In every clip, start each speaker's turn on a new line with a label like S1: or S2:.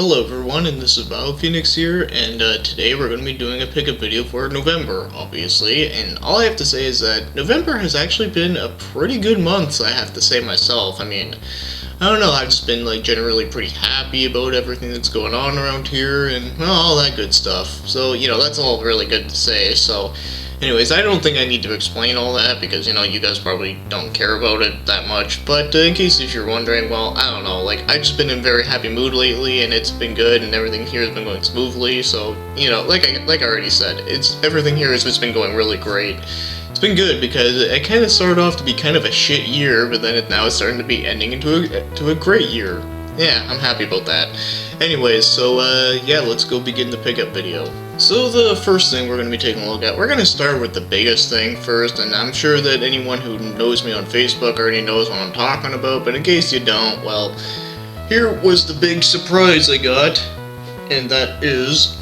S1: Hello everyone, and this is Phoenix here, and today we're going to be doing a pickup video for November, obviously, and all I have to say is that November has actually been a pretty good month, I have to say myself. I mean, I don't know, I've just been generally pretty happy about everything that's going on around here, and well, all that good stuff. So, that's all really good to say. So anyways, I don't think I need to explain all that because, you guys probably don't care about it that much. But in case if you're wondering, well, I don't know, I've just been in a very happy mood lately, and it's been good, and everything here has been going smoothly. So, like I already said, everything here has just been going really great. It's been good because it kind of started off to be kind of a shit year, but then now it's starting to be ending into a great year. Yeah, I'm happy about that. Anyways, so yeah, let's go begin the pickup video. So the first thing we're going to be taking a look at, we're going to start with the biggest thing first, and I'm sure that anyone who knows me on Facebook already knows what I'm talking about, but in case you don't, well, here was the big surprise I got, and that is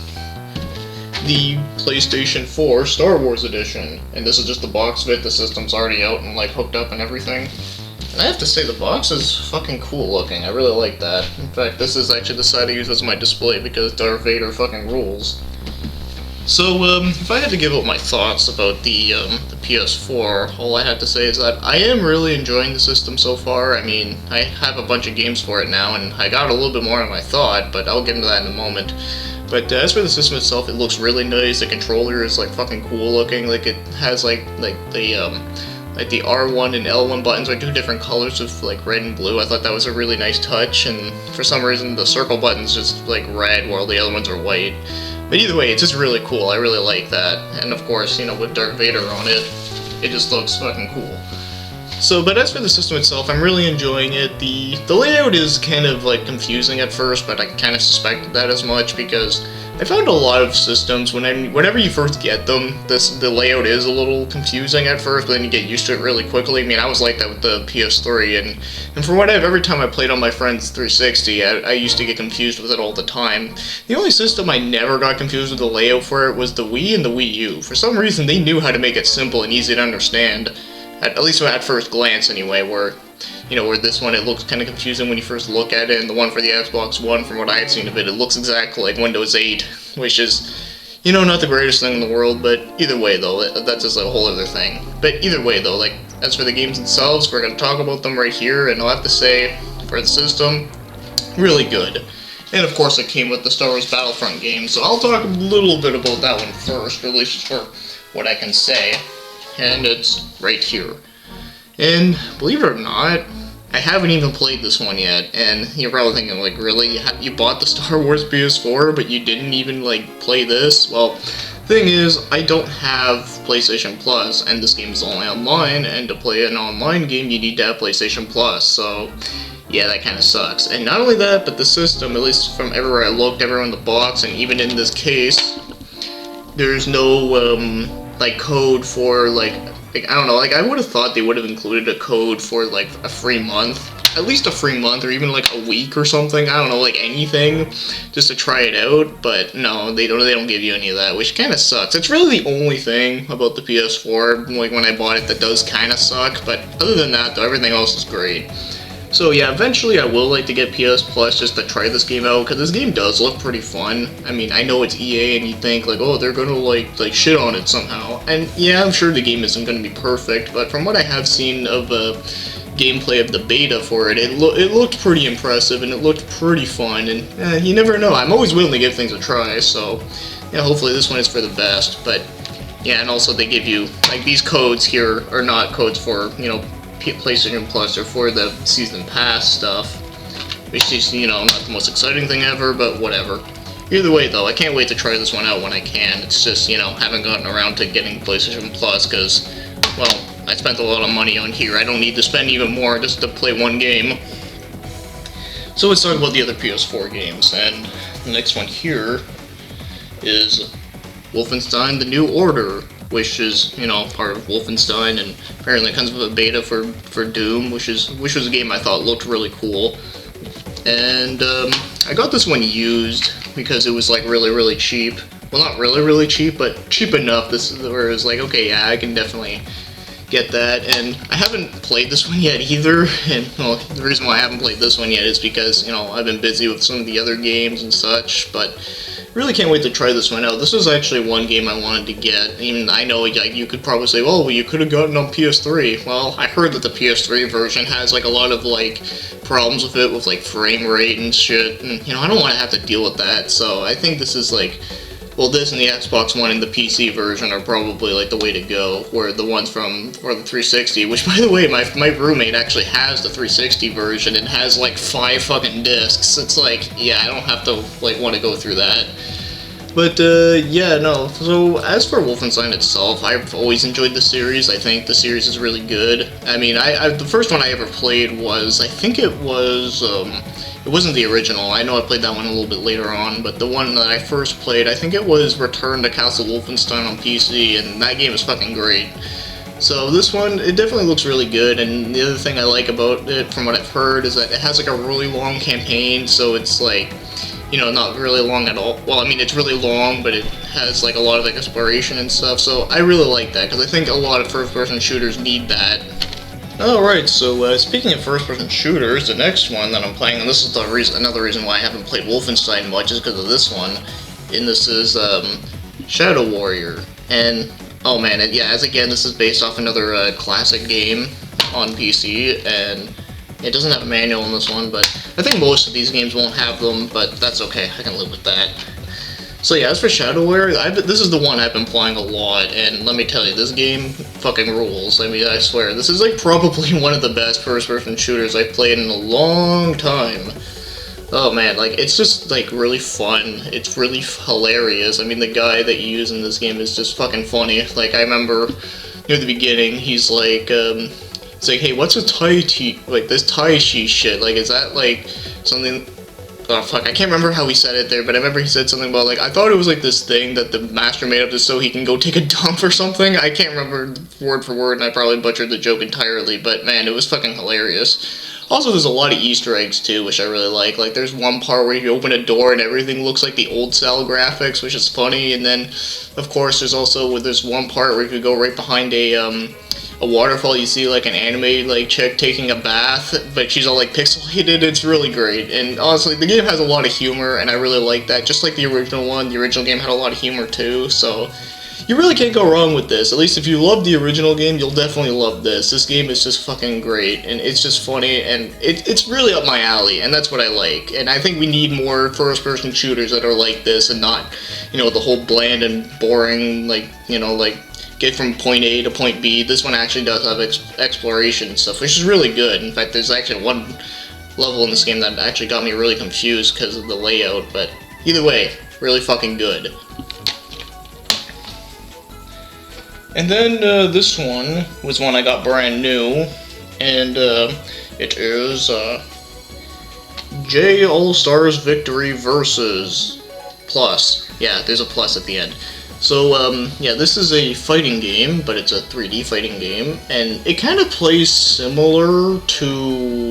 S1: the PlayStation 4 Star Wars Edition. And this is just the box of it, the system's already out and hooked up and everything. And I have to say, the box is fucking cool looking. I really like that. In fact, this is actually the side I use as my display because Darth Vader fucking rules. So, if I had to give out my thoughts about the PS4, all I have to say is that I am really enjoying the system so far. I mean, I have a bunch of games for it now, and I got a little bit more than I thought, but I'll get into that in a moment. But as for the system itself, it looks really nice. The controller is fucking cool looking. It has the R1 and L1 buttons are two different colors of red and blue. I thought that was a really nice touch, and for some reason the circle button's just red while the other ones are white. But either way, it's just really cool. I really like that. And of course, with Darth Vader on it, it just looks fucking cool. So, but as for the system itself, I'm really enjoying it. The layout is kind of confusing at first, but I kind of suspected that as much because I found a lot of systems whenever you first get them, the layout is a little confusing at first, but then you get used to it really quickly. I mean, I was like that with the PS3, and from every time I played on my friend's 360, I used to get confused with it all the time. The only system I never got confused with the layout for it was the Wii and the Wii U. For some reason, they knew how to make it simple and easy to understand, at least at first glance anyway, where this one, it looks kind of confusing when you first look at it, and the one for the Xbox One, from what I had seen of it, it looks exactly like Windows 8, which is, not the greatest thing in the world, but either way, though, that's just a whole other thing. But either way, though, as for the games themselves, we're going to talk about them right here, and I'll have to say, for the system, really good. And of course, it came with the Star Wars Battlefront game, so I'll talk a little bit about that one first, or at least for what I can say, and it's right here. And believe it or not, I haven't even played this one yet, and you're probably thinking, really? You bought the Star Wars PS4, but you didn't even, play this? Well, thing is, I don't have PlayStation Plus, and this game is only online, and to play an online game, you need to have PlayStation Plus, so yeah, that kind of sucks. And not only that, but the system, at least from everywhere I looked, everywhere in the box, and even in this case, there's no, code for, I don't know, I would have thought they would have included a code for, a free month. At least a free month, or even, a week or something. I don't know, anything, just to try it out. But no, they don't give you any of that, which kind of sucks. It's really the only thing about the PS4, when I bought it, that does kind of suck. But other than that, though, everything else is great. So yeah, eventually I will like to get PS Plus just to try this game out, because this game does look pretty fun. I mean, I know it's EA, and you think, oh, they're gonna, shit on it somehow. And yeah, I'm sure the game isn't gonna be perfect, but from what I have seen of gameplay of the beta for it, it looked pretty impressive, and it looked pretty fun, and you never know. I'm always willing to give things a try, so yeah, hopefully this one is for the best. But yeah, and also they give you, these codes here are not codes for, PlayStation Plus or for the Season Pass stuff, which is, not the most exciting thing ever, but whatever. Either way, though, I can't wait to try this one out when I can. It's just, haven't gotten around to getting PlayStation Plus because, well, I spent a lot of money on here. I don't need to spend even more just to play one game. So let's talk about the other PS4 games, and the next one here is Wolfenstein The New Order, which is, part of Wolfenstein, and apparently it comes with a beta for Doom, which was a game I thought looked really cool. And I got this one used because it was really, really cheap. Well, not really, really cheap, but cheap enough. Where it was okay, yeah, I can definitely, get that. And I haven't played this one yet either, and well, the reason why I haven't played this one yet is because, you know, I've been busy with some of the other games and such, but really can't wait to try this one out. This was actually one game I wanted to get. Even I know, like, you could probably say, oh, well, you could have gotten on PS3. Well, I heard that the PS3 version has, like, a lot of, like, problems with it, with, like, frame rate and shit, and, you know, I don't want to have to deal with that, so I think this is, like, well, this and the Xbox One and the PC version are probably, like, the way to go, where the ones for the 360, which, by the way, my roommate actually has the 360 version and has, like, 5 fucking discs. It's like, yeah, I don't have to, like, want to go through that. But, yeah, no, so as for Wolfenstein itself, I've always enjoyed the series. I think the series is really good. I mean, the first one I ever played was, I think it was, it wasn't the original. I know I played that one a little bit later on, but the one that I first played, I think it was Return to Castle Wolfenstein on PC, and that game is fucking great. So this one, it definitely looks really good, and the other thing I like about it, from what I've heard, is that it has, like, a really long campaign, so it's, like, you know, not really long at all. Well, I mean, it's really long, but it has, like, a lot of, like, exploration and stuff, so I really like that, because I think a lot of first-person shooters need that. Alright, so speaking of first-person shooters, the next one that I'm playing, and this is another reason why I haven't played Wolfenstein much, is because of this one, and this is Shadow Warrior. And, oh man, again, this is based off another classic game on PC, and it doesn't have a manual in this one, but I think most of these games won't have them, but that's okay, I can live with that. So yeah, as for Shadow Warrior, this is the one I've been playing a lot, and let me tell you, this game fucking rules. I mean, I swear, this is, like, probably one of the best first-person shooters I've played in a long time. Oh man, like, it's just, like, really fun. It's really hilarious. I mean, the guy that you use in this game is just fucking funny. Like, I remember near the beginning, he's like, hey, what's a Tai Chi, like, this Tai Chi shit, like, is that, like, something, oh fuck, I can't remember how he said it there, but I remember he said something about, like, I thought it was, like, this thing that the master made up just so he can go take a dump or something. I can't remember word for word, and I probably butchered the joke entirely, but man, it was fucking hilarious. Also, there's a lot of Easter eggs, too, which I really like. Like, there's one part where you open a door and everything looks like the old-style graphics, which is funny, and then, of course, there's one part where you could go right behind a waterfall, you see, like, an anime, like, chick taking a bath, but she's all, like, pixelated. It's really great, and honestly, the game has a lot of humor, and I really like that. Just like the original one, the original game had a lot of humor, too, so you really can't go wrong with this. At least if you love the original game, you'll definitely love this. This game is just fucking great, and it's just funny, and it's really up my alley, and that's what I like. And I think we need more first-person shooters that are like this, and not, you know, the whole bland and boring, like, you know, like, get from point A to point B. This one actually does have exploration and stuff, which is really good. In fact, there's actually one level in this game that actually got me really confused because of the layout, but either way, really fucking good. And then this one was one I got brand new, and it is AllStars Victory versus plus. Yeah, there's a plus at the end. So, yeah, this is a fighting game, but it's a 3D fighting game, and it kind of plays similar to,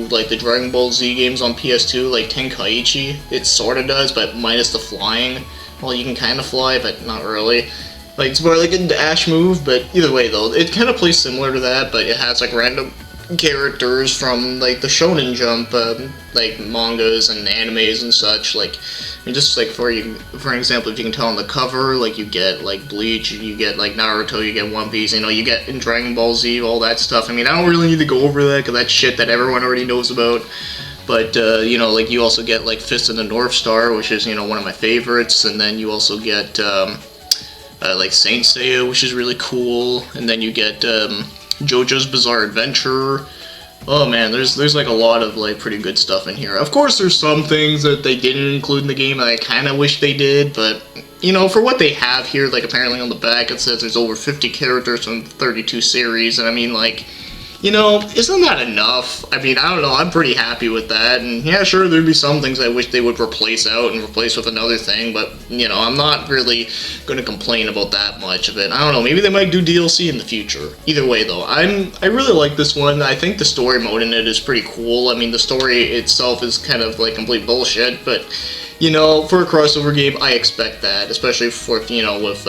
S1: like, the Dragon Ball Z games on PS2, like Tenkaichi. It sorta does, but minus the flying. Well, you can kind of fly, but not really. Like, it's more like a dash move, but either way, though, it kind of plays similar to that, but it has, like, random characters from, like, the Shonen Jump, like, mangas and animes and such. Like, I mean, just, like, for example, if you can tell on the cover, like, you get, like, Bleach, you get, like, Naruto, you get One Piece, you know, you get in Dragon Ball Z, all that stuff. I mean, I don't really need to go over that, because that's shit that everyone already knows about. But, you know, like, you also get, like, Fist of the North Star, which is, you know, one of my favorites, and then you also get, like, Saint Seiya, which is really cool, and then you get, JoJo's Bizarre Adventure. Oh man, there's like a lot of, like, pretty good stuff in here. Of course, there's some things that they didn't include in the game that I kind of wish they did, but, you know, for what they have here, like, apparently on the back it says there's over 50 characters from 32 series, and I mean, like, you know, isn't that enough? I mean, I don't know, I'm pretty happy with that, and yeah, sure, there'd be some things I wish they would replace out and replace with another thing, but, you know, I'm not really gonna complain about that much of it. I don't know, maybe they might do DLC in the future. Either way, though, I really like this one. I think the story mode in it is pretty cool. I mean, the story itself is kind of, like, complete bullshit, but, you know, for a crossover game, I expect that, especially for, you know, with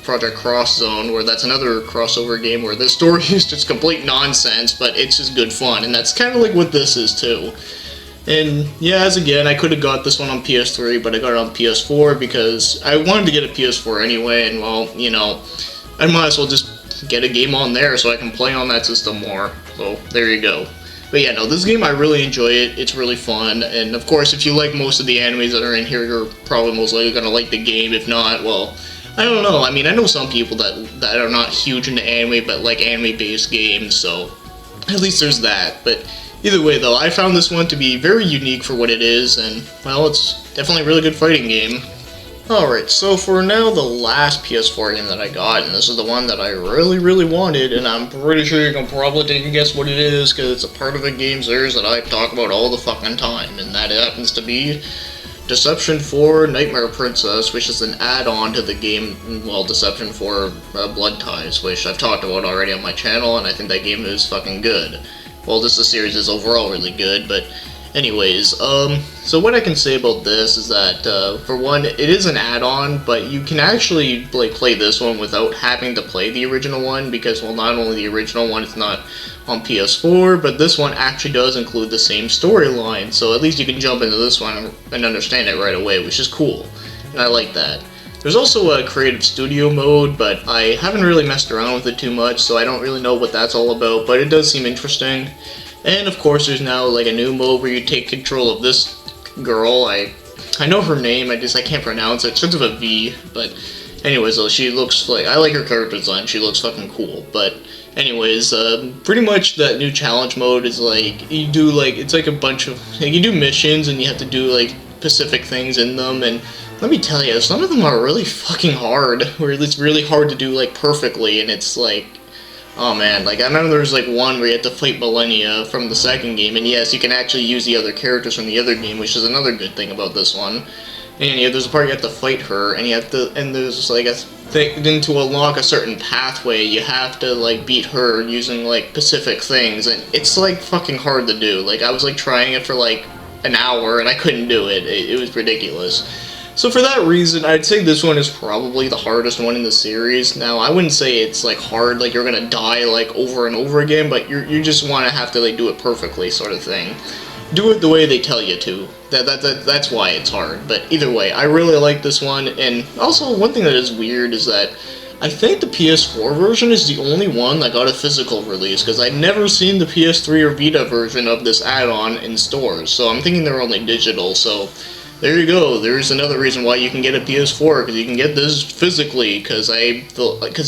S1: Project Cross Zone, where that's another crossover game where the story is just complete nonsense, but it's just good fun, and that's kind of like what this is too. And yeah, as again, I could have got this one on PS3, but I got it on PS4 because I wanted to get a PS4 anyway, and well, you know, I might as well just get a game on there so I can play on that system more. So there you go. But yeah, no, this game, I really enjoy it. It's really fun, and of course, if you like most of the animes that are in here, you're probably most likely gonna like the game. If not, well, I don't know. I mean, I know some people that are not huge into anime, but like anime-based games, so at least there's that. But either way, though, I found this one to be very unique for what it is, and, well, it's definitely a really good fighting game. Alright, so for now, the last PS4 game that I got, and this is the one that I really wanted, and I'm pretty sure you can probably take a guess what it is, because it's a part of a game series that I talk about all the fucking time, and that happens to be Deception 4 Nightmare Princess, which is an add-on to the game, well, Deception 4 Blood Ties, which I've talked about already on my channel, and I think that game is fucking good. Well, this series is overall really good, but anyways, so what I can say about this is that, for one, it is an add-on, but you can actually, like, play this one without having to play the original one, because, well, not only the original one is not on PS4, but this one actually does include the same storyline, so at least you can jump into this one and understand it right away, which is cool, and I like that. There's also a creative studio mode, but I haven't really messed around with it too much, so I don't really know what that's all about, but it does seem interesting. And of course, there's now like a new mode where you take control of this girl. I know her name, I can't pronounce it. It starts with a V, but anyways, though, she looks like, I like her character design. She looks fucking cool. But anyways, pretty much that new challenge mode is like, you do like, it's like a bunch of, like, you do missions and you have to do like specific things in them, and let me tell you, some of them are really fucking hard, where it's really hard to do like perfectly, and it's like, oh man, like I remember there was like one where you had to fight Millennia from the second game, and yes, you can actually use the other characters from the other game, which is another good thing about this one. And yeah, there's a part you have to fight her, and you have to, and there's like a thing, then to unlock a certain pathway, you have to like beat her using like specific things, and it's like fucking hard to do. Like I was like trying it for like an hour, and I couldn't do it. It was ridiculous. So for that reason, I'd say this one is probably the hardest one in the series. Now, I wouldn't say it's like hard, like you're gonna die like over and over again, but you just want to have to like do it perfectly, sort of thing. Do it the way they tell you to. That's why it's hard. But either way, I really like this one. And also, one thing that is weird is that I think the PS4 version is the only one that got a physical release, because I've never seen the PS3 or Vita version of this add-on in stores. So I'm thinking they're only digital. So there you go. There's another reason why you can get a PS4, because you can get this physically, because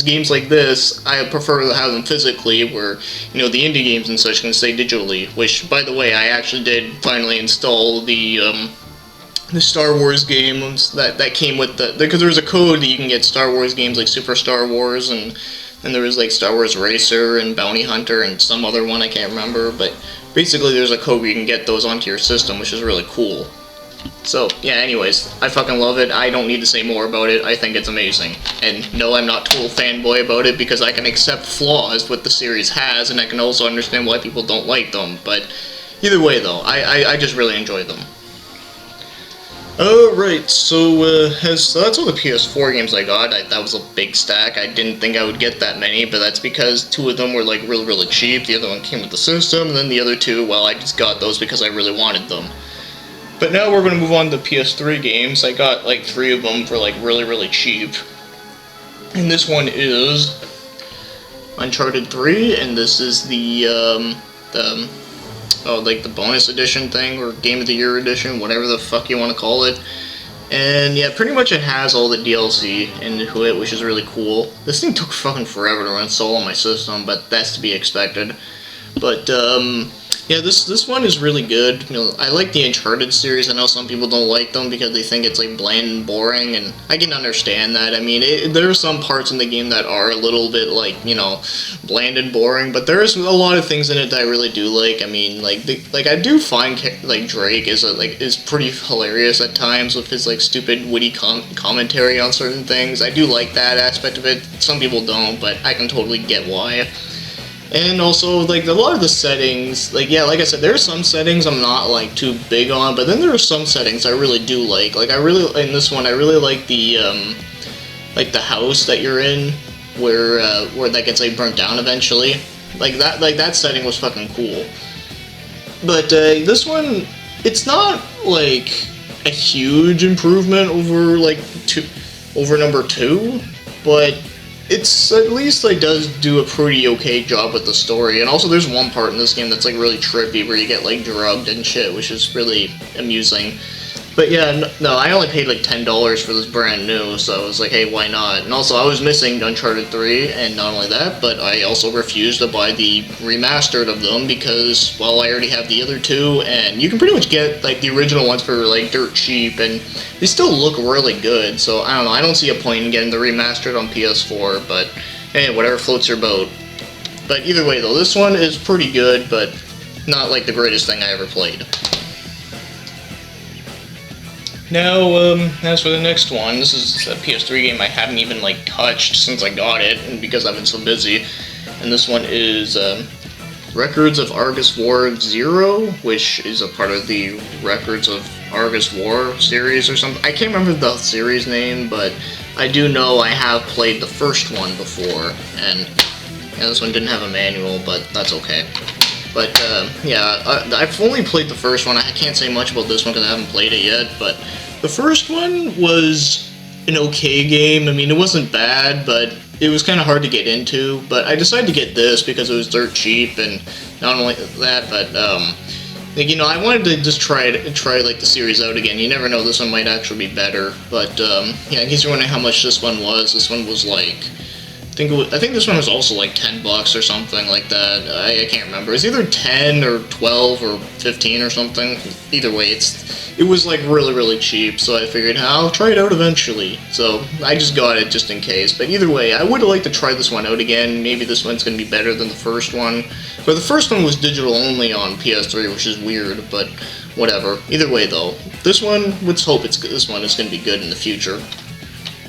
S1: games like this, I prefer to have them physically, where, you know, the indie games and such can stay digitally, which, by the way, I actually did finally install the Star Wars games that came with because there was a code that you can get Star Wars games like Super Star Wars, and there was like Star Wars Racer and Bounty Hunter and some other one I can't remember, but basically there's a code where you can get those onto your system, which is really cool. So, yeah, anyways, I fucking love it. I don't need to say more about it. I think it's amazing. And no, I'm not total fanboy about it, because I can accept flaws what the series has, and I can also understand why people don't like them. But either way, though, I just really enjoy them. Alright, so that's all the PS4 games I got. That was a big stack. I didn't think I would get that many, but that's because 2 of them were like really cheap. The other one came with the system, and then the other 2, well, I just got those because I really wanted them. But now we're going to move on to PS3 games. I got like 3 of them for like really cheap. And this one is Uncharted 3, and this is the bonus edition thing, or Game of the Year edition, whatever the fuck you want to call it. And yeah, pretty much it has all the DLC into it, which is really cool. This thing took fucking forever to install on my system, but that's to be expected. But yeah, this one is really good. You know, I like the Uncharted series. I know some people don't like them because they think it's like bland and boring, and I can understand that. I mean, there are some parts in the game that are a little bit like, you know, bland and boring, but there's a lot of things in it that I really do like. I mean, like I do find like Drake is pretty hilarious at times with his like stupid witty commentary on certain things. I do like that aspect of it. Some people don't, but I can totally get why. And also, like, a lot of the settings, like, yeah, like I said, there are some settings I'm not, like, too big on, but then there are some settings I really do like. Like, in this one, I really like the house that you're in, where that gets, like, burnt down eventually. Like, that setting was fucking cool. But, this one, it's not, like, a huge improvement over, like, over number 2, but it's at least, like, does do a pretty okay job with the story. And also there's one part in this game that's, like, really trippy where you get, like, drugged and shit, which is really amusing. But yeah, no, I only paid like $10 for this brand new, so I was like, hey, why not? And also, I was missing Uncharted 3, and not only that, but I also refused to buy the remastered of them because, well, I already have the other two, and you can pretty much get like the original ones for like dirt cheap, and they still look really good. So I don't know, I don't see a point in getting the remastered on PS4, but hey, whatever floats your boat. But either way, though, this one is pretty good, but not like the greatest thing I ever played. Now, as for the next one, this is a PS3 game I haven't even, like, touched since I got it, and because I've been so busy. And this one is, Records of Argus War 0, which is a part of the Records of Argus War series or something. I can't remember the series name, but I do know I have played the first one before, and this one didn't have a manual, but that's okay. But, yeah, I've only played the first one. I can't say much about this one because I haven't played it yet, but the first one was an okay game. I mean, it wasn't bad, but it was kind of hard to get into. But I decided to get this because it was dirt cheap, and not only that, but, like, you know, I wanted to just try like, the series out again. You never know, this one might actually be better. But, yeah, in case you're wondering how much this one was like, I think this one was also like $10 or something like that. I can't remember. It's either 10 or 12 or 15 or something. Either way, it was like really cheap. So I figured I'll try it out eventually. So I just got it just in case. But either way, I would like to try this one out again. Maybe this one's gonna be better than the first one. But the first one was digital only on PS3, which is weird. But whatever. Either way, though, this one. Let's hope this one is gonna be good in the future.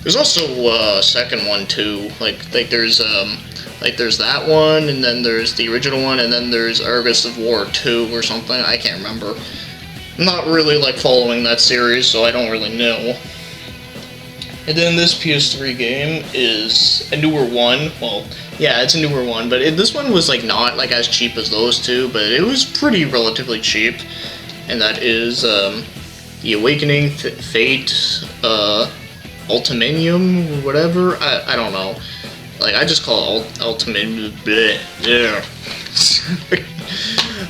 S1: There's also a second one too, like there's that one, and then there's the original one, and then there's Argus of War 2 or something. I can't remember. I'm not really like following that series, so I don't really know. And then this PS3 game is a newer one. Well, yeah, it's a newer one, but this one was like not like as cheap as those two, but it was pretty relatively cheap. And that is The Awakening Fate. Ultimanium or whatever. I don't know. Like, I just call it Ultimanium. Yeah.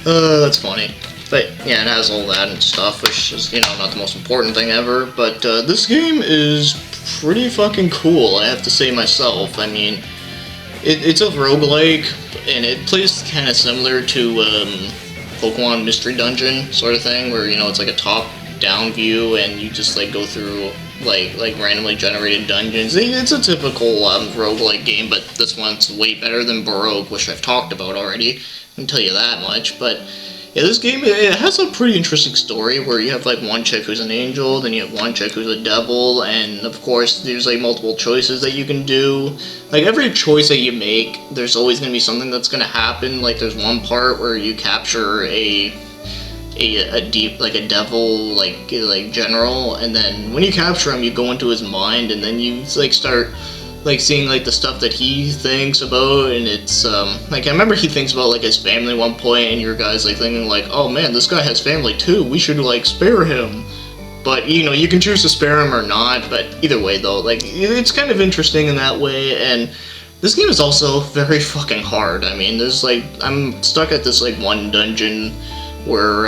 S1: That's funny. But yeah, it has all that and stuff, which is, you know, not the most important thing ever. But this game is pretty fucking cool, I have to say myself. I mean, it's a roguelike, and it plays kind of similar to Pokemon Mystery Dungeon sort of thing, where, you know, it's like a top-down view, and you just like go through like randomly generated dungeons. It's a typical roguelike game, but this one's way better than Baroque, which I've talked about already. I can tell you that much. But yeah, this game, it has a pretty interesting story where you have like one chick who's an angel, then you have one chick who's a devil, and of course there's like multiple choices that you can do. Like every choice that you make, there's always going to be something that's going to happen. Like there's one part where you capture a devil like general, and then when you capture him you go into his mind, and then you like start like seeing like the stuff that he thinks about, and it's like I remember he thinks about like his family at one point, and your guy's like thinking like, oh man, this guy has family too, we should like spare him. But you know, you can choose to spare him or not, but either way though, like it's kind of interesting in that way. And this game is also very fucking hard. I mean, there's like, I'm stuck at this like one dungeon where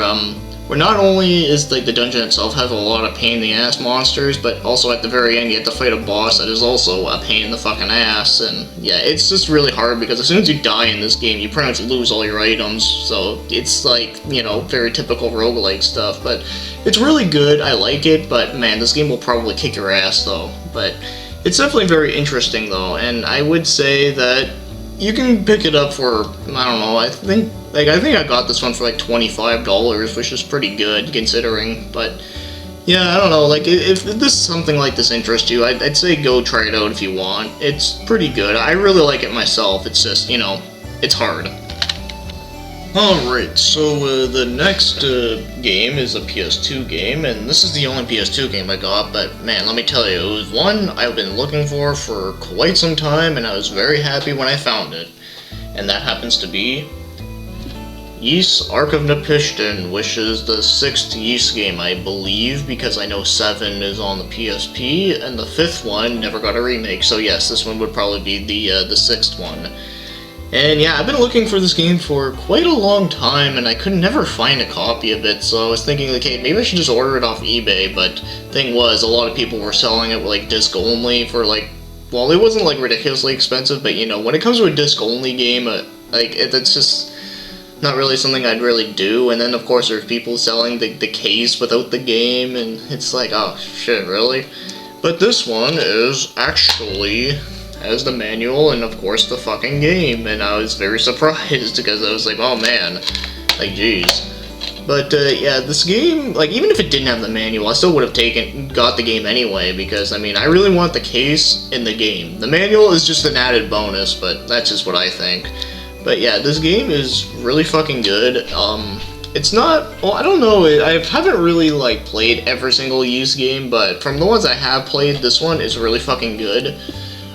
S1: not only is like the dungeon itself has a lot of pain in the ass monsters, but also at the very end you have to fight a boss that is also a pain in the fucking ass. And yeah, it's just really hard because as soon as you die in this game, you pretty much lose all your items. So it's like, you know, very typical roguelike stuff. But it's really good. I like it. But man, this game will probably kick your ass though. But it's definitely very interesting though, and I would say that you can pick it up for, I don't know, I think I got this one for like $25, which is pretty good considering. But yeah, I don't know, like if this something like this interests you, I'd say go try it out if you want. It's pretty good. I really like it myself. It's just, you know, it's hard. Alright, so the next game is a PS2 game, and this is the only PS2 game I got, but man, let me tell you, it was one I've been looking for quite some time, and I was very happy when I found it. And that happens to be Ys Ark of Napishtim, which is the 6th Ys game, I believe, because I know 7 is on the PSP, and the 5th one never got a remake, so yes, this one would probably be the 6th one. And yeah, I've been looking for this game for quite a long time, and I could never find a copy of it, so I was thinking, like, hey, maybe I should just order it off eBay, but thing was, a lot of people were selling it, like, disc-only for, like, well, it wasn't, like, ridiculously expensive, but, you know, when it comes to a disc-only game, like, it's just not really something I'd really do. And then, of course, there's people selling the case without the game, and it's like, oh, shit, really? But this one is actually has the manual and, of course, the fucking game, and I was very surprised, because I was like, oh, man, like, jeez. But, yeah, this game, like, even if it didn't have the manual, I still would have got the game anyway, because, I mean, I really want the case in the game. The manual is just an added bonus, but that's just what I think. But yeah, this game is really fucking good. It's not, well, I don't know, I haven't really, like, played every single Ys game, but from the ones I have played, this one is really fucking good.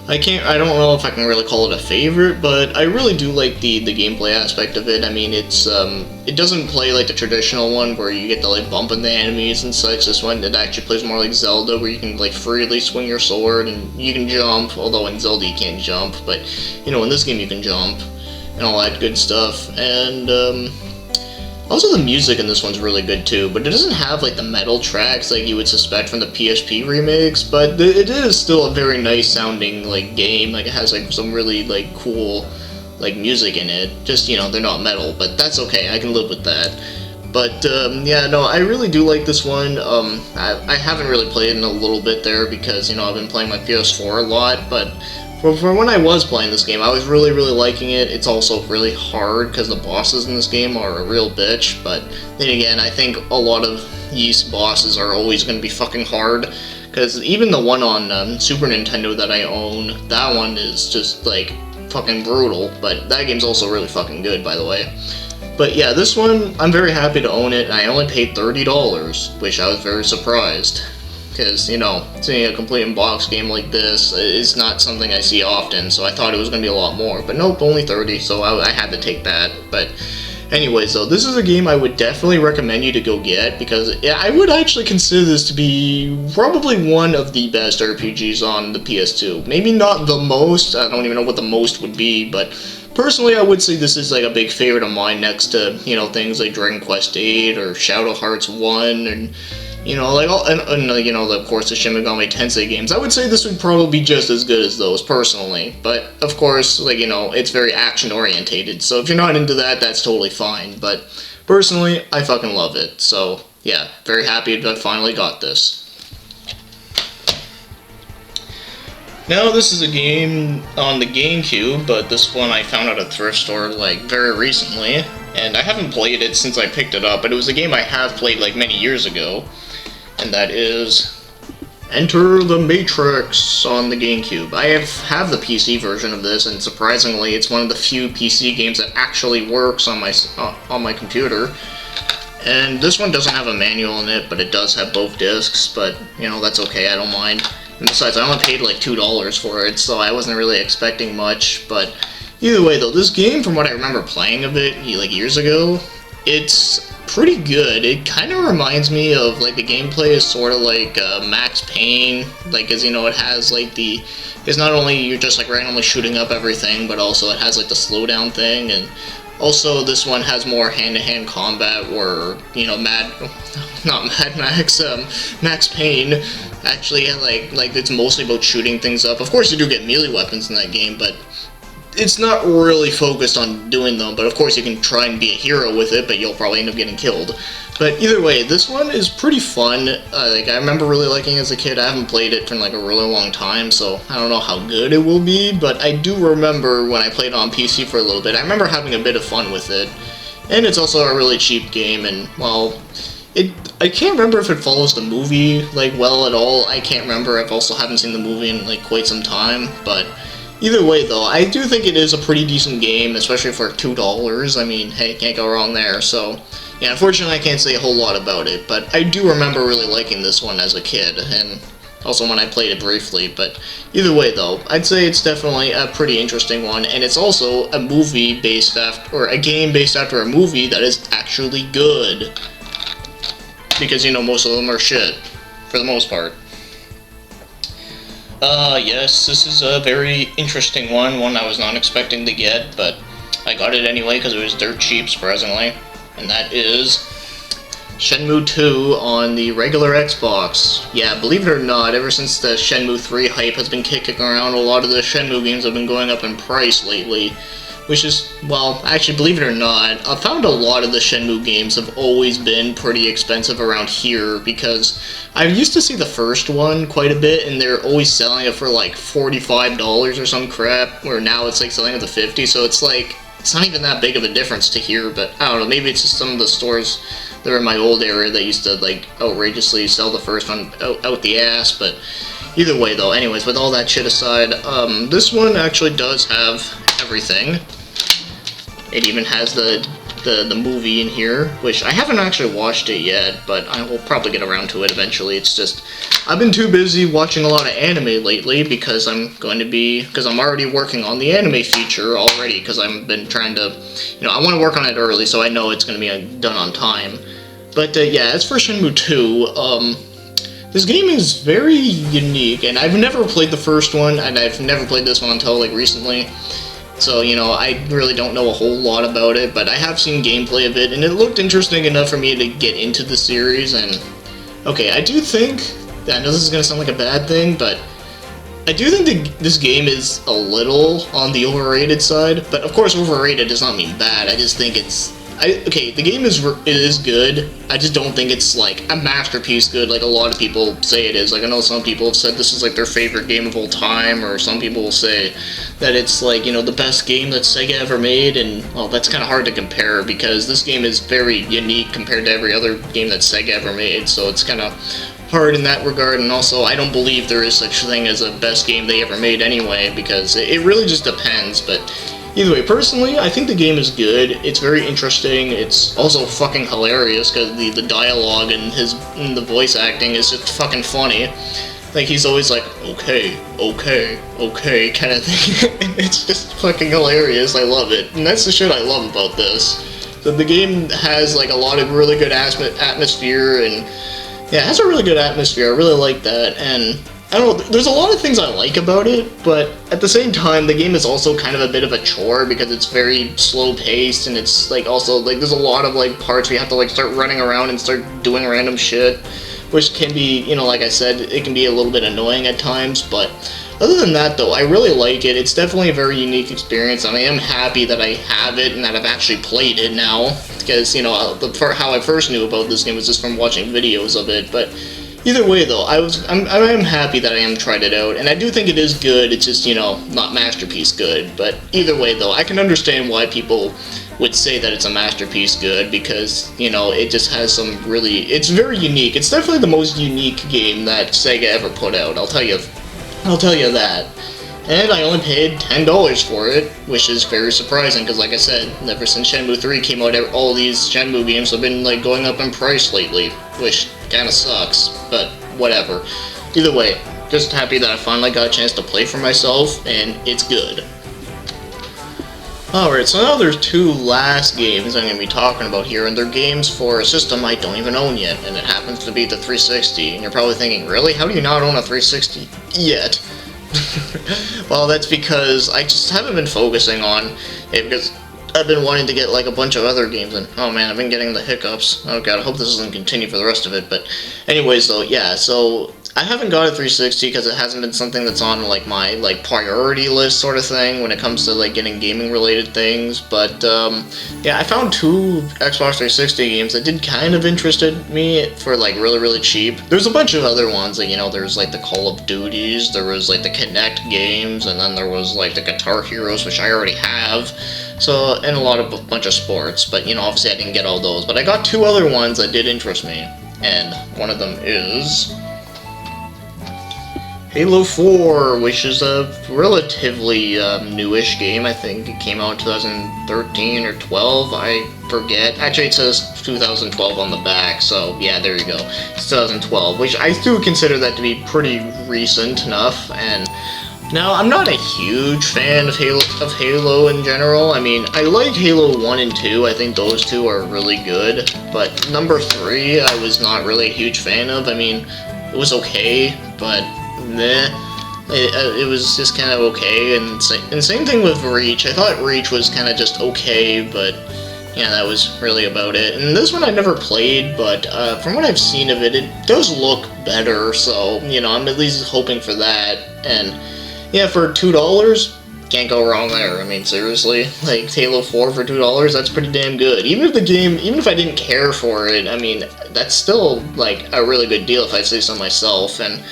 S1: I don't know if I can really call it a favorite, but I really do like the gameplay aspect of it. I mean, it doesn't play like the traditional one where you get to, like, bump into enemies and such. This one, it actually plays more like Zelda, where you can, like, freely swing your sword, and you can jump, although in Zelda you can't jump, but, you know, in this game you can jump, and all that good stuff. And also the music in this one's really good too, but it doesn't have like the metal tracks like you would suspect from the PSP remakes, but it is still a very nice sounding like game. Like, it has like some really like cool like music in it. Just, you know, they're not metal, but that's okay, I can live with that. But yeah, no, I really do like this one. I haven't really played in a little bit there because, you know, I've been playing my PS4 a lot, but for when I was playing this game, I was really liking it. It's also really hard because the bosses in this game are a real bitch, but then again, I think a lot of Ys bosses are always going to be fucking hard, because even the one on Super Nintendo that I own, that one is just, like, fucking brutal, but that game's also really fucking good, by the way. But yeah, this one, I'm very happy to own it, and I only paid $30, which I was very surprised. Because, you know, seeing a complete in-box game like this is not something I see often, so I thought it was going to be a lot more. But nope, only 30, so I had to take that. But anyways, though, this is a game I would definitely recommend you to go get, because yeah, I would actually consider this to be probably one of the best RPGs on the PS2. Maybe not the most, I don't even know what the most would be, but personally I would say this is like a big favorite of mine next to, you know, things like Dragon Quest VIII or Shadow Hearts 1 and, you know, like, all, and you know, of course, the Shin Megami Tensei games. I would say this would probably be just as good as those, personally. But, of course, like, you know, it's very action-orientated, so if you're not into that, that's totally fine. But, personally, I fucking love it. So, yeah, very happy that I finally got this. Now, this is a game on the GameCube, but this one I found at a thrift store, like, very recently. And I haven't played it since I picked it up, but it was a game I have played, like, many years ago. And that is Enter the Matrix on the GameCube. I have the PC version of this, and surprisingly, it's one of the few PC games that actually works on my computer. And this one doesn't have a manual in it, but it does have both discs, but, you know, that's okay, I don't mind. And besides, I only paid like $2 for it, so I wasn't really expecting much, but either way, though, this game, from what I remember playing of it, like, years ago, it's pretty good. It kind of reminds me of, like, the gameplay is sort of like Max Payne, like, as you know, it has, like, it's not only you're just, like, randomly shooting up everything, but also it has, like, the slowdown thing, and also this one has more hand-to-hand combat where, you know, Max Payne, actually, like, it's mostly about shooting things up. Of course, you do get melee weapons in that game, but it's not really focused on doing them, but of course you can try and be a hero with it, but you'll probably end up getting killed. But either way, this one is pretty fun. Like, I remember really liking it as a kid. I haven't played it for like a really long time, so I don't know how good it will be, but I do remember when I played it on PC for a little bit, I remember having a bit of fun with it. And it's also a really cheap game, and, well, I can't remember if it follows the movie, like, well at all. I can't remember. I've also haven't seen the movie in, like, quite some time, but either way, though, I do think it is a pretty decent game, especially for $2. I mean, hey, can't go wrong there, so... Yeah, unfortunately I can't say a whole lot about it, but I do remember really liking this one as a kid, and also when I played it briefly, but either way, though, I'd say it's definitely a pretty interesting one, and it's also a movie based after, or a game based after a movie that is actually good. Because, you know, most of them are shit, for the most part. Yes, this is a very interesting one I was not expecting to get, but I got it anyway because it was dirt cheap, surprisingly. And that is Shenmue II on the regular Xbox. Yeah, believe it or not, ever since the Shenmue 3 hype has been kicking around, a lot of the Shenmue games have been going up in price lately. Which is, well, actually, believe it or not, I found a lot of the Shenmue games have always been pretty expensive around here, because I used to see the first one quite a bit, and they're always selling it for like $45 or some crap, where now it's like selling it for $50, so it's like, it's not even that big of a difference to here, but I don't know, maybe it's just some of the stores that were in my old area that used to, like, outrageously sell the first one out the ass, but either way, though, anyways, with all that shit aside, this one actually does have everything. It even has the movie in here, which I haven't actually watched it yet, but I will probably get around to it eventually. It's just, I've been too busy watching a lot of anime lately because I'm already working on the anime feature already, because I've been trying to, you know, I want to work on it early, so I know it's going to be done on time. But yeah, as for Shenmue 2, this game is very unique, and I've never played the first one, and I've never played this one until, like, recently. So, you know, I really don't know a whole lot about it, but I have seen gameplay of it, and it looked interesting enough for me to get into the series, and... Okay, I do think... I know this is gonna sound like a bad thing, but... I do think this game is a little on the overrated side, but of course overrated does not mean bad, I just think it's... okay, the game is good, I just don't think it's, like, a masterpiece good like a lot of people say it is. Like, I know some people have said this is, like, their favorite game of all time, or some people will say that it's, like, you know, the best game that Sega ever made, and, well, that's kind of hard to compare, because this game is very unique compared to every other game that Sega ever made, so it's kind of hard in that regard, and also, I don't believe there is such a thing as a best game they ever made anyway, because it really just depends, but... Either way, personally, I think the game is good. It's very interesting. It's also fucking hilarious because the dialogue and the voice acting is just fucking funny. Like, he's always like, okay, okay, okay, kind of thing. It's just fucking hilarious. I love it. And that's the shit I love about this. So the game has, like, a lot of really good atmosphere, and yeah, it has a really good atmosphere. I really like that, and I don't know, there's a lot of things I like about it, but at the same time, the game is also kind of a bit of a chore because it's very slow-paced, and it's, like, also, like, there's a lot of, like, parts where you have to, like, start running around and start doing random shit, which can be, you know, like I said, it can be a little bit annoying at times, but other than that, though, I really like it. It's definitely a very unique experience, and I am happy that I have it and that I've actually played it now, because, you know, how I first knew about this game was just from watching videos of it, but... Either way, though, I am happy that I am tried it out, and I do think it is good. It's just, you know, not masterpiece good. But either way, though, I can understand why people would say that it's a masterpiece good, because, you know, it just has some really... It's very unique. It's definitely the most unique game that Sega ever put out. I'll tell you that. And I only paid $10 for it, which is very surprising, because like I said, ever since Shenmue 3 came out, all these Shenmue games have been, like, going up in price lately, which kinda sucks, but whatever. Either way, just happy that I finally got a chance to play for myself, and it's good. Alright, so now there's two last games I'm going to be talking about here, and they're games for a system I don't even own yet, and it happens to be the 360, and you're probably thinking, really? How do you not own a 360 yet? Well, that's because I just haven't been focusing on it, because I've been wanting to get, like, a bunch of other games, and oh man, I've been getting the hiccups. Oh god, I hope this doesn't continue for the rest of it, but anyways, though, yeah, so I haven't got a 360 because it hasn't been something that's on, like, my, like, priority list sort of thing when it comes to, like, getting gaming-related things, but, yeah, I found two Xbox 360 games that did kind of interested me for, like, really, really cheap. There's a bunch of other ones, like, you know, there's, like, the Call of Duties, there was, like, the Kinect games, and then there was, like, the Guitar Heroes, which I already have, so, and a bunch of sports, but, you know, obviously I didn't get all those, but I got two other ones that did interest me, and one of them is Halo 4, which is a relatively newish game. I think it came out in 2013 or 12, I forget. Actually, it says 2012 on the back, so yeah, there you go. It's 2012, which I do consider that to be pretty recent enough, and now, I'm not a huge fan of Halo in general. I mean, I like Halo 1 and 2, I think those two are really good, but number 3 I was not really a huge fan of. I mean, it was okay, but meh. It was just kind of okay, and same thing with Reach. I thought Reach was kind of just okay, but yeah, that was really about it. And this one I never played, but from what I've seen of it, it does look better, so, you know, I'm at least hoping for that, and yeah, for $2, can't go wrong there. I mean, seriously, like, Halo 4 for $2, that's pretty damn good. Even if I didn't care for it, I mean, that's still, like, a really good deal if I say so myself, and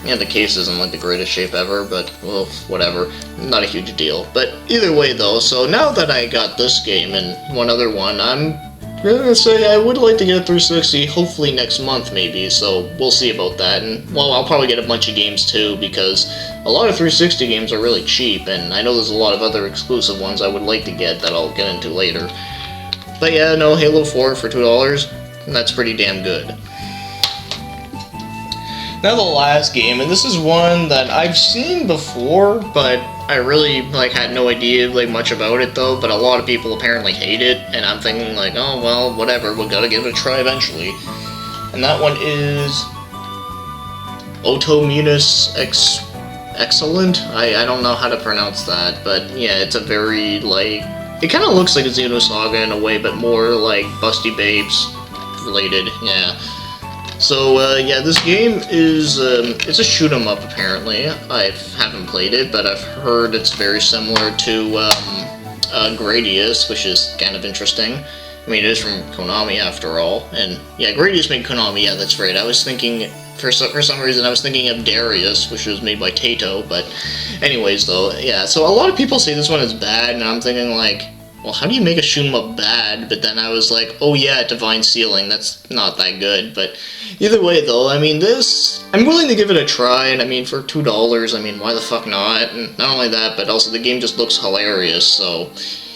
S1: yeah, the case isn't, like, the greatest shape ever, but, well, whatever, not a huge deal. But either way, though, so now that I got this game and one other one, I'm gonna say I would like to get a 360, hopefully next month maybe, so we'll see about that. And, well, I'll probably get a bunch of games too, because a lot of 360 games are really cheap, and I know there's a lot of other exclusive ones I would like to get that I'll get into later. But yeah, no, Halo 4 for $2, that's pretty damn good. Now the last game, and this is one that I've seen before, but I really, like, had no idea, like, much about it, though, but a lot of people apparently hate it, and I'm thinking, like, oh, well, whatever, we gotta give it a try eventually. And that one is Otome Unisex Excellent? I don't know how to pronounce that, but yeah, it's a very, like, it kind of looks like a Xenosaga in a way, but more, like, Busty Babes related, yeah. So, yeah, this game is, it's a shoot-'em-up, apparently. I haven't played it, but I've heard it's very similar to, Gradius, which is kind of interesting. I mean, it is from Konami, after all, and, yeah, Gradius made Konami, yeah, that's right. I was thinking, for some reason, I was thinking of Darius, which was made by Taito, but anyways, though, yeah, so a lot of people say this one is bad, and I'm thinking, like, well, how do you make a shoot-'em-up bad? But then I was like, oh yeah, Divine Ceiling, that's not that good. But either way, though, I mean, I'm willing to give it a try, and I mean, for $2, I mean, why the fuck not? And not only that, but also the game just looks hilarious, so,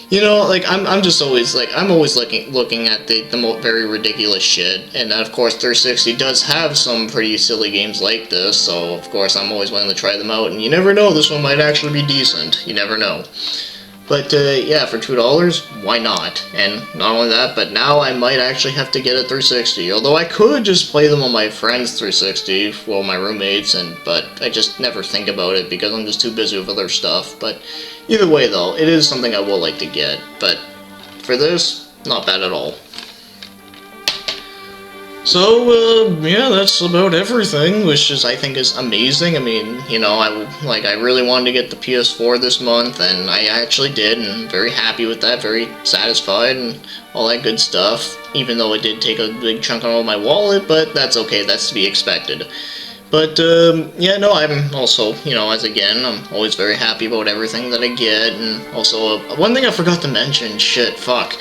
S1: you know, like, I'm just always, like, I'm always looking at the very ridiculous shit, and of course, 360 does have some pretty silly games like this, so, of course, I'm always willing to try them out, and you never know, this one might actually be decent, you never know. But, yeah, for $2, why not? And not only that, but now I might actually have to get a 360. Although I could just play them on my friend's 360, well, my roommates, but I just never think about it because I'm just too busy with other stuff. But either way, though, it is something I will like to get. But for this, not bad at all. So, yeah, that's about everything, which is, I think, is amazing. I mean, you know, I really wanted to get the PS4 this month, and I actually did, and I'm very happy with that, very satisfied, and all that good stuff, even though it did take a big chunk out of my wallet, but that's okay, that's to be expected. But, yeah, no, I'm also, you know, I'm always very happy about everything that I get, and also, one thing I forgot to mention, shit, fuck.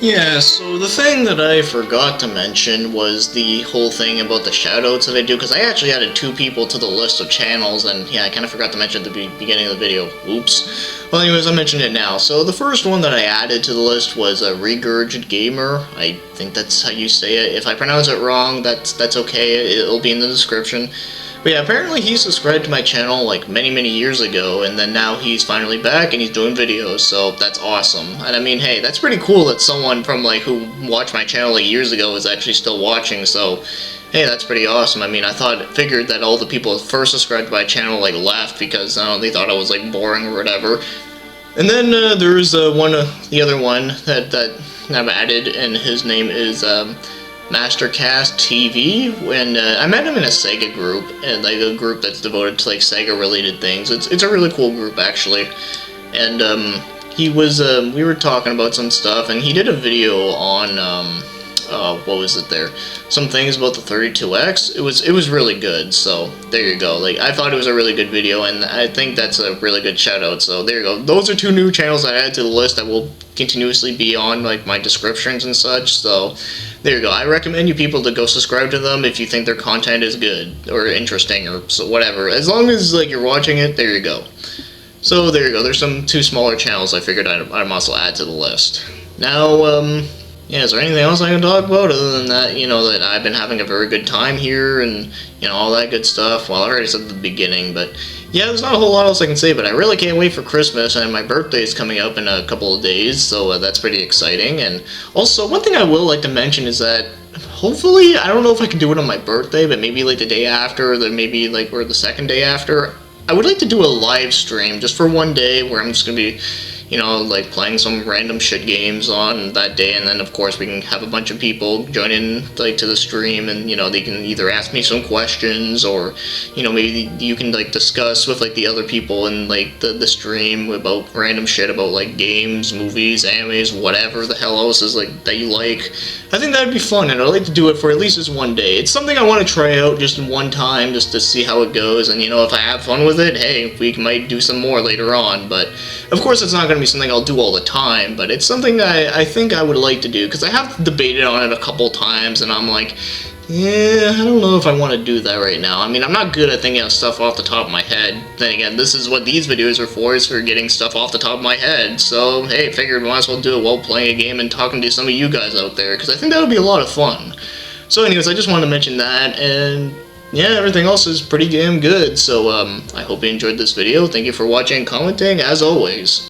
S1: Yeah, so the thing that I forgot to mention was the whole thing about the shoutouts that I do, because I actually added 2 people to the list of channels, and yeah, I kind of forgot to mention at the beginning of the video. Oops. Well, anyways, I mentioned it now. So the first one that I added to the list was a Regurgit Gamer. I think that's how you say it. If I pronounce it wrong, that's okay. It'll be in the description. But yeah, apparently he subscribed to my channel like many years ago, and then now he's finally back and he's doing videos, so that's awesome. And I mean, hey, that's pretty cool that someone from like who watched my channel like years ago is actually still watching, so hey, that's pretty awesome. I mean, figured that all the people who first subscribed to my channel like left because they thought I was like boring or whatever. And then there's the other one that I've added, and his name is Mastercast TV, and I met him in a Sega group, and like a group that's devoted to like Sega related things. It's a really cool group actually, and he was we were talking about some stuff, and he did a video on what was it there? Some things about the 32X. It was really good. So there you go. Like, I thought it was a really good video, and I think that's a really good shout out. So there you go. Those are 2 new channels I added to the list that will continuously be on like my descriptions and such. So there you go. I recommend you people to go subscribe to them if you think their content is good or interesting or so whatever. As long as like you're watching it, there you go. So there you go. There's some 2 smaller channels I figured I'd also add to the list. Now, yeah, is there anything else I can talk about other than that, you know, that I've been having a very good time here and, you know, all that good stuff? Well, I already said at the beginning, but yeah, there's not a whole lot else I can say, but I really can't wait for Christmas, and my birthday is coming up in a couple of days, so that's pretty exciting. And also, one thing I will like to mention is that hopefully, I don't know if I can do it on my birthday, but maybe like the day after, or maybe like or the second day after, I would like to do a live stream just for one day where I'm just going to be, you know, like playing some random shit games on that day, and then of course we can have a bunch of people join in like to the stream, and you know, they can either ask me some questions, or you know, maybe you can like discuss with like the other people in like the stream about random shit about like games, movies, animes, whatever the hell else is like that you like. I think that'd be fun, and I'd like to do it for at least just one day. It's something I want to try out just one time, just to see how it goes, and you know, if I have fun with it, hey, we might do some more later on. But of course it's not going to be something I'll do all the time, but it's something I think I would like to do, because I have debated on it a couple times, and I'm like, yeah, I don't know if I want to do that right now. I mean, I'm not good at thinking of stuff off the top of my head. Then again, this is what these videos are for, is for getting stuff off the top of my head. So, hey, figured might as well do it while playing a game and talking to some of you guys out there, because I think that would be a lot of fun. So anyways, I just wanted to mention that, and yeah, everything else is pretty damn good. So, I hope you enjoyed this video. Thank you for watching and commenting, as always.